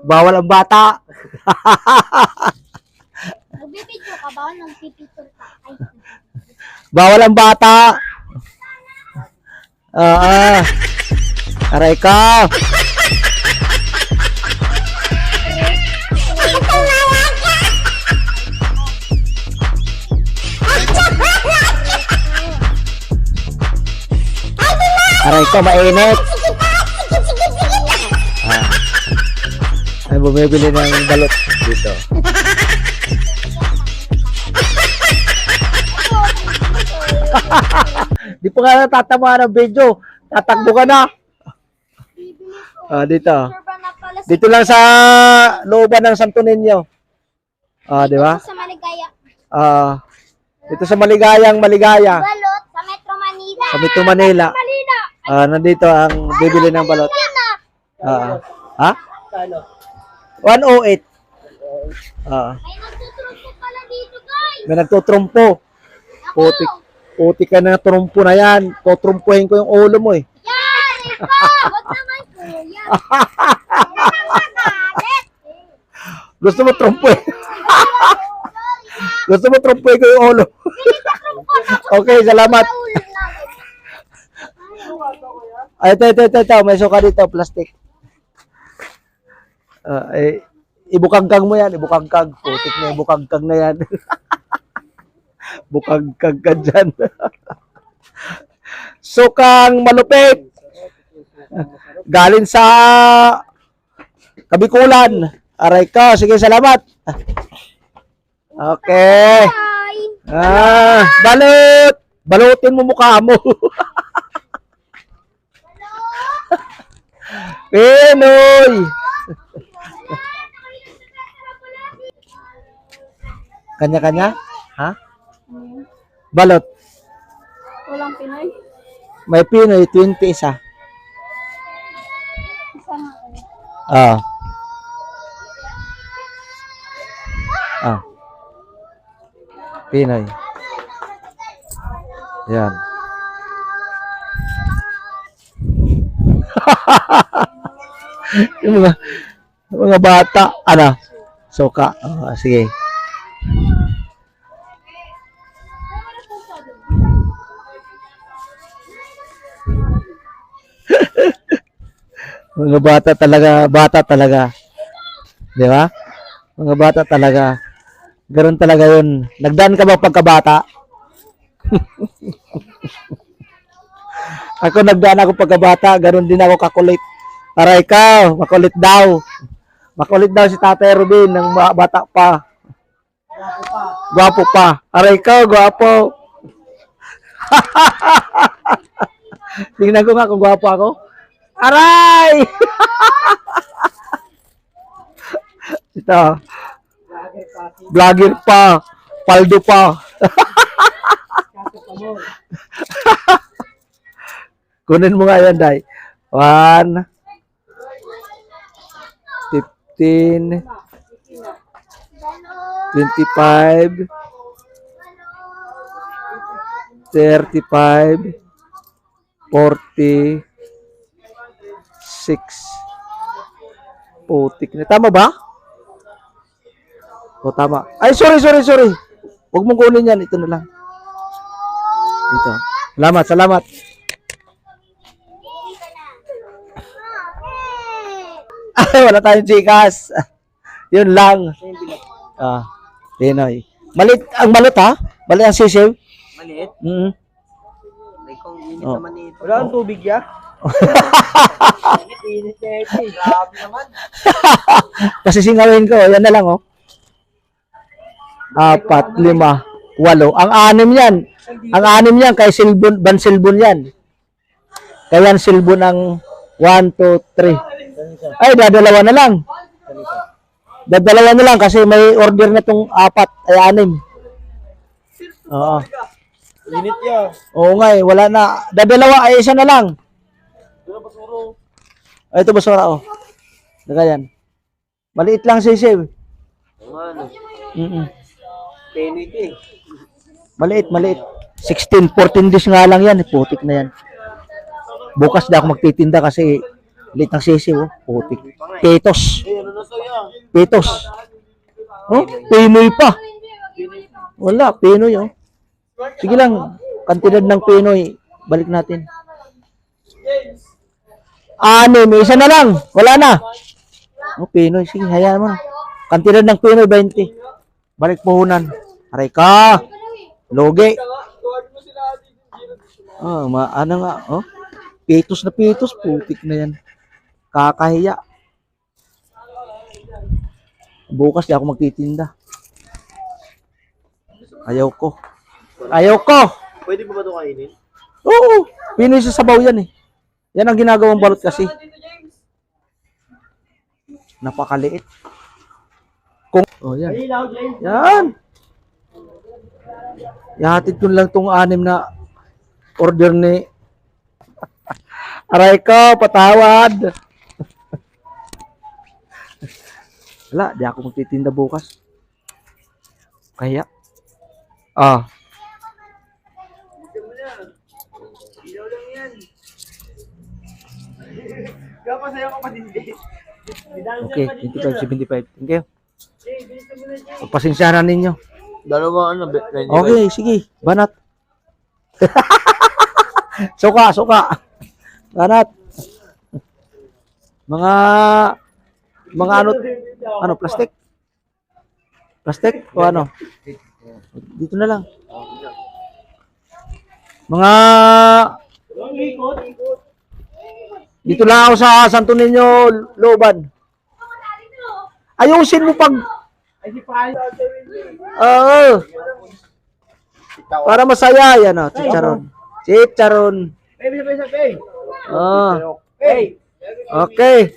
Bawal ang bata. Nagbibidyo ka ba? Nagpipicture ka? Ay, Bawal ang bata. Aray ka. Aray ka, mainit. Ay, bumibili ng balot dito. Di pa nga natatamaan ng video. Tatakbo ka na. Dito. sure ba na pala si Dito lang sa looban ng Santo Niño. Di ba? sa Maligaya? Dito sa Maligayang Maligaya. Balot sa Metro Manila. Sa Metro Manila. Manila. Nandito ang bibili ng balot. Ha? 108. May nagtutrumpo pala dito, guys. May nagtutrumpo. Putik. Putik ka na trumpo na yan. Tutrumpuhin ko yung ulo mo eh. Yari ka! Wag naman kuya. Wag naman magalit. Gusto mo trumpuhin? Gusto mo trumpuhin ko yung ulo? Okay, salamat. Ay, ito. May suka dito, plastic. Ibukangkang mo yan, ibukangkang. Putik na ibukangkang na yan. Bukangkang ka dyan. Sukang malupit. Galing sa Kabikulan. Aray ka, sige, salamat. Okay. Bye. Balot. Balutin mo mukha mo. Pinoy. Kanya-kanya? Ha? Balot. Walang Pinoy. May Pinoy, 20 isa. Isa nga kayo. Pinoy. Yan. Yung mga bata, suka. Sige. Mga bata talaga. Di ba? Mga bata talaga. Ganoon talaga yun. Nagdaan ka ba pagkabata? Ako nagdaan ako pagkabata, ganoon din ako kakulit. Aray ka, makulit daw. Makulit daw si Tatay Rubin ng bata pa. Gwapo pa. Aray ka, gwapo. Tingnan ko nga kung gwapo ako. Aray! Ito. Vlogger pa. Paldo pa. Kunin mo nga yan, Day. 1, 15, 25, 35, 40, 6. Putik na. Tama ba? O, tama. Ay, sorry. Huwag mong kunin yan. Ito na lang. Ito. Salamat. Ay, wala tayong chikas. Yun lang. Pinoy. Malit ang balot, ha? Malit ang sisiw. Maliit? May kong init Oh. naman ito. Wala ang tubig ya? Init na ito eh. Grabe naman. Kasi singawin ko. Yan na lang, oh. 4, 5, 8. Ang 6 yan. Ang 6 yan. Kay Silbon, Ban Silbon yan. Kaya yan Silbon ang 1, 2, 3. Ay, dadalawa na lang. Dadalawa na lang kasi may order na tong 4 ay 6. Oo. Init ya. Oo nga eh, wala na. Dadalawa ay isa na lang. Ay, ito basura, oh. Nagayan. Maliit lang sisiw. Ano? Peno ito eh. Maliit. 16, 14 days nga lang yan. Putik na yan. Bukas na ako magtitinda kasi Lit ng sisiw, oh. Putik. Petos. Petos. Oh, Pinoy pa. Wala, Pinoy, oh. Sige lang, kantidad ng Pinoy. Balik natin. 6, isa na lang. Wala na. Oh, Pinoy, sige, hayaan mo. Kantidad ng Pinoy, 20. Balik puhunan. Aray ka. Logi. Oh, ano nga, oh. Petos na petos, putik na yan. Kakahiya. Bukas di ako magtitinda. Ayaw ko. Ayaw ko! Pwede ba ito kainin? Oo! Pinoy sa sabaw yan eh. Yan ang ginagawang balot kasi. Napakaliit. Oh, yan. Yan! Ihatid ko lang tong 6 na order ni aray ko, patawad. Wala, di ako magtitinda bukas. Kaya. Ah. Kapasaya ka pa din. Okay, 25, 75. Thank you. Pagpasensyahan ninyo. Dalawa ano, Okay, sige. Banat. Suka. Banat. Mga ano, plastic? Plastic o ano? Dito na lang. Mga dito lang ako sa Santo Niño, Loban. Ayusin mo pag oo. Para masaya yan oh, chicharon. Chicharon. Oh. Hey! Okay.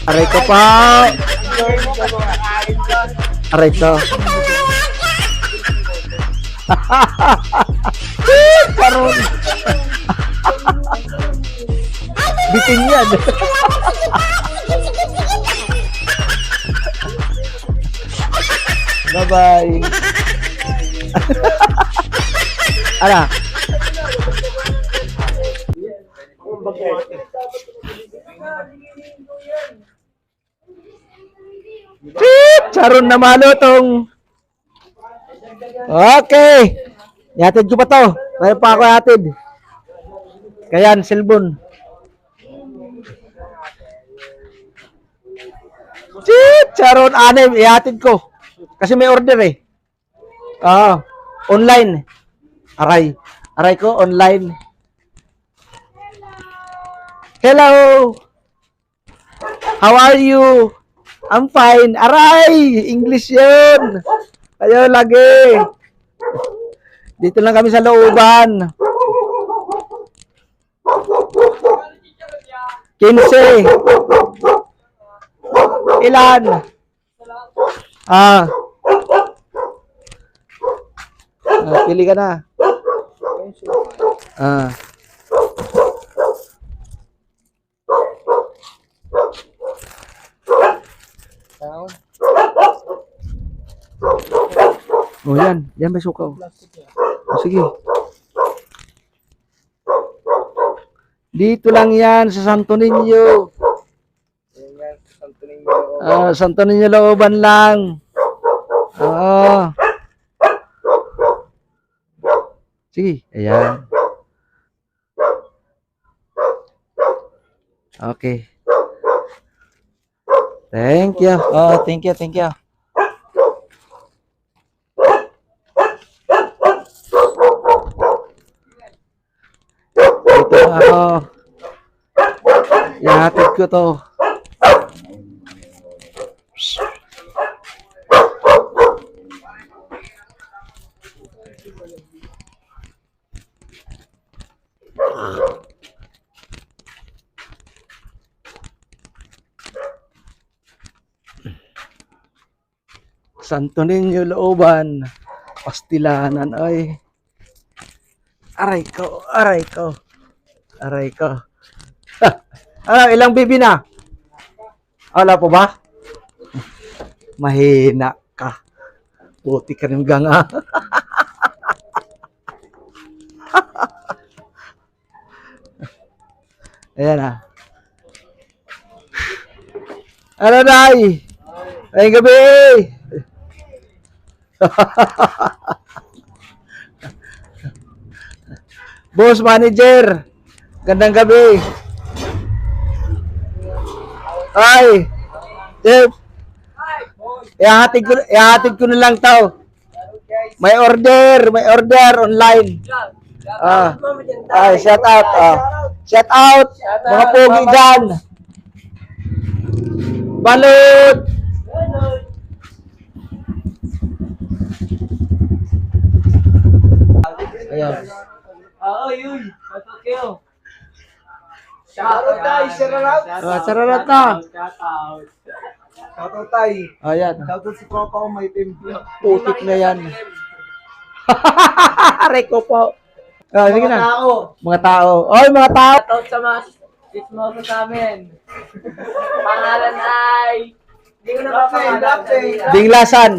Aray ko pa. Aray ko. Chicharon. Bitin yan. Bye-bye. Ala. Charon na malutong. Okay. Yatid ko pa to. Mayroon pa ako yatid. Kayan, Silbon. Charon, 6. Ihatid ko. Kasi may order eh. Online. Aray ko, online. Hello. How are you? I'm fine. Aray, English yun. Ayo lagi. Dito lang kami sa looban. 15. Ilan? Pili ka na. Oh, yan. Yan may suka. Oh, sige. Dito lang yan sa Santo Niño. Santo Niño Looban lang. Oo. Sige, ayan. Okay. Thank you. Oh, thank you. Ito ako. Ihatid ko to. Santo Niño Looban, Pastilanan, ay. Aray ko. Ilang bibi na? Wala po ba? Mahina ka. Puti ka ng ganga. Ayan ah. Ano, Nay? Ay, gabi! Boss manager, gandang gabi. Ay, Jeff. Ihahatid ko na lang tao. May order online. Ay, shout out. Shout out, mga pogi dyan. Balot. Ayan. Oo, yun. Matot kayo. Shoutout tayo, shoutout. Sararat na. Shoutout tayo. Ayan. Shoutout si Papa ko, may templo. Putik na yan. Reko po. Sige na. Mga tao. Oy, mga tao. Shoutout sa mga chismoso sa amin. Pangalan ay... Hindi ko na papangalan. Dinglasan.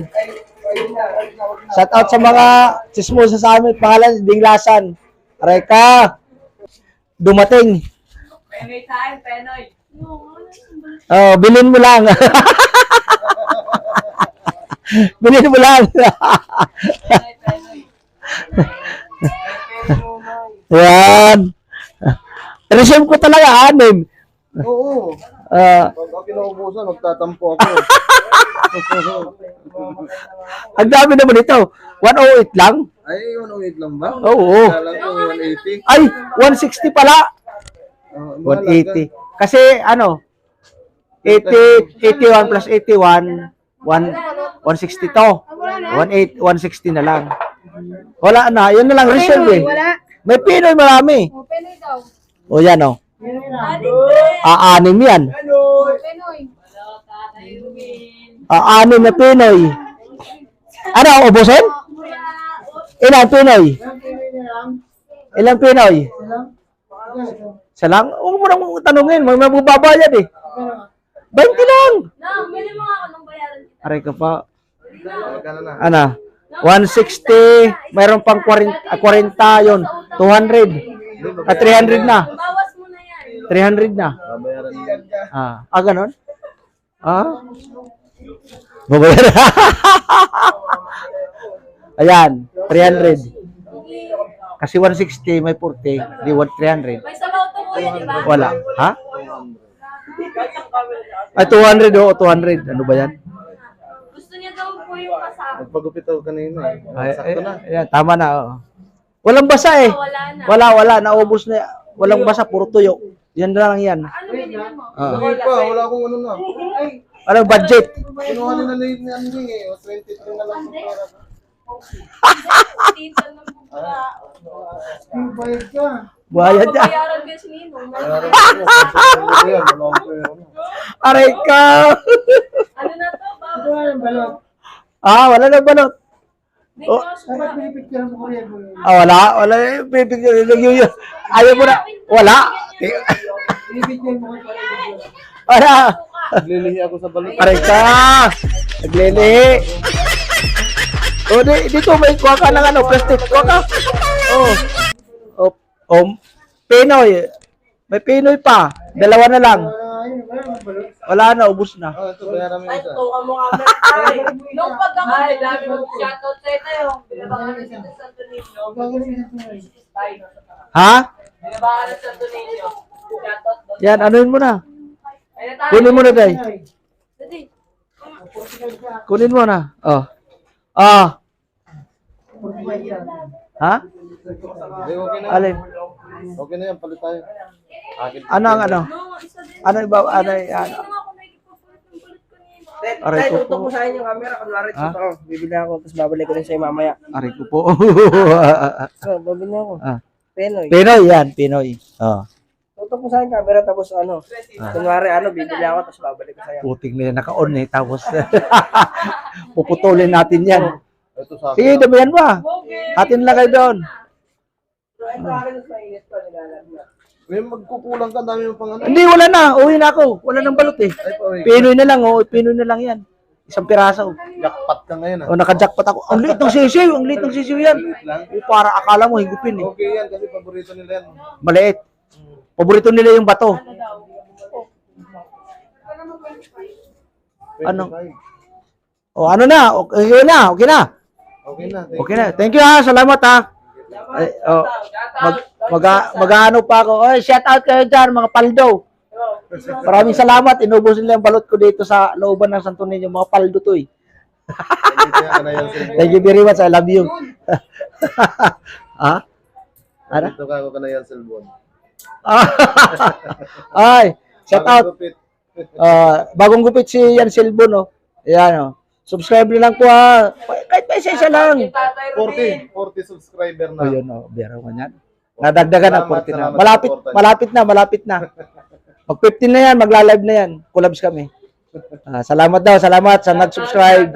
Shout out sa mga chismosa sa amin. Pangalan, Dinglasan. Reka. Dumating. Penoy tayo, Penoy. Oh, bilhin mo lang. Bilhin mo lang. Penoy, Penoy. Yan. Resume ko talaga, anim. Oo. Ah, Pag ako pinaubusan, magtatampo ako. ang dami naman ito. 108 lang. Ay, 108 lang ba? Oo. Kala ko 180. Ay, 160 pala. Mahal 180. Kasi ano, 80, 81 plus 81, 160 to. 160 na lang. Wala na, yun na lang reserve eh. May Pinoy marami. Penoy daw. O yan o. Aanim yan. Penoy. Aanim na Pinoy. Ano, ubusin? Ilang Pinoy? Ilang Pinoy? Isa lang? Huwag mo nang tanungin, may mabubabayad eh. 20 lang. Nang, bili mo nga ako ng bayaran kita. Aray ka pa. Magkano na? Ano? 160, mayroon pang 40 yun. 200. 300 na. Bawas mo na yan. 300 na. Babayaran niya. Ganon? Babayaran. Ayan, 300. Kasi 160, may 40, di 300. May sabaw to kuya, di ba? Wala. Ha? Ay, 200 o 200. Ano ba yan? Gusto niya daw po yung kasama. Nagpagupit ako kanina eh. Ay, Sakto na. ayan, tama na. Oo. Walang basa eh. Wala na. Wala. Naubos na. Walang basa, puro tuyo. Yan na lang yan. Ano binili mo? Hindi pa, wala akong ano na. Anong budget? Kinuha nila na yung ano eh. 23 na lang sa pera. Tito ng bubula. Bayad yan. Bayaran ka si Ninong. Bayaran ko. Yan, wala akong pera. Aray ka. Ano na to, baba? Wala na balot. Negosyo ba? Wala. Ayaw mo na. Wala. Wala. Naglilihi ako sa balot. Aray ka. Naglilihi. Dito may kuha ka ng ano, plastic. Kuha ka. Pinoy. May Pinoy pa. Dalawa na lang. Wala na, ubos na. Ito, bayaran mo isa. Nung pagkakataon. Ay, dami mo shoutout sa'yo tayo. Binabakan na sa Santo Niño. Ha? Binabakan na sa Santo Niño. Shoutout doon. Yan, anuin mo na. Ay, na tayo. Kunin mo na, Day. Dati. Kunin mo na. Ha? Hindi, okay na. Alin? Okay na yan, palit tayo. Akin. Ano ang ano? No, isa din. Ano iba? Ano? Hindi na ako nagpapalit ng kulit ko niya. Aray ko po. sa inyo camera. Kunwari, Ha? ako. Bibili ako, tapos babalik ko rin sa'yo mamaya. Aray ko po. So, babili ako. Penoy. Pinoy yan, Pinoy. Tutok mo sa akin camera, tapos ano. Kunwari, bibili ako, tapos babalik ko sa'yo. Putik na yan, naka-on eh. Tapos, puputulin natin yan. Ito sa akin. Sige, damihan mo ah. Atin lang kayo doon. Pero ito akin, mas mainit pa, nilalagyan. May magkukulang ka, dami mo pang ano. Hindi, wala na. Uwi na ako. Wala nang balot eh. Ay, pa, Pinoy na lang, oh. Pinoy na lang yan. Isang piraso. jackpot ka ngayon ah. O, naka-jackpot ako. Ang liit ng sisiw. Ang liit ng sisiw yan. Lang. O, para akala mo higupin eh. Okay yan, kasi paborito nila yan. Maliit. Paborito nila yung bato. Ano? 25. O ano na? Okay na. Okay na. Okay na. Okay na. Thank you ha. Salamat ha. Ay, oh, mag-ano pa ako. Oy, shout out kayo dyan, mga paldo. Maraming salamat. Inubos nila yung balot ko dito sa looban ng Santo Niño. Mga paldo to eh. Thank you very much. I love you. Ha? Ano? Dito ka ako ka na yan, Silbon. Ay, shout out. Bagong gupit si Yan Silbo, no? Ayan, oh. Subscribe na lang po, ha. Kahit pa isa lang. 40 subscriber na. O, yun, oh. Biro mo yan. Nadagdagan na, 40 na. Salamat Malapit na. Mag 15 na yan, magla-live na yan. Collabs kami. Salamat daw, salamat sa nag-subscribe.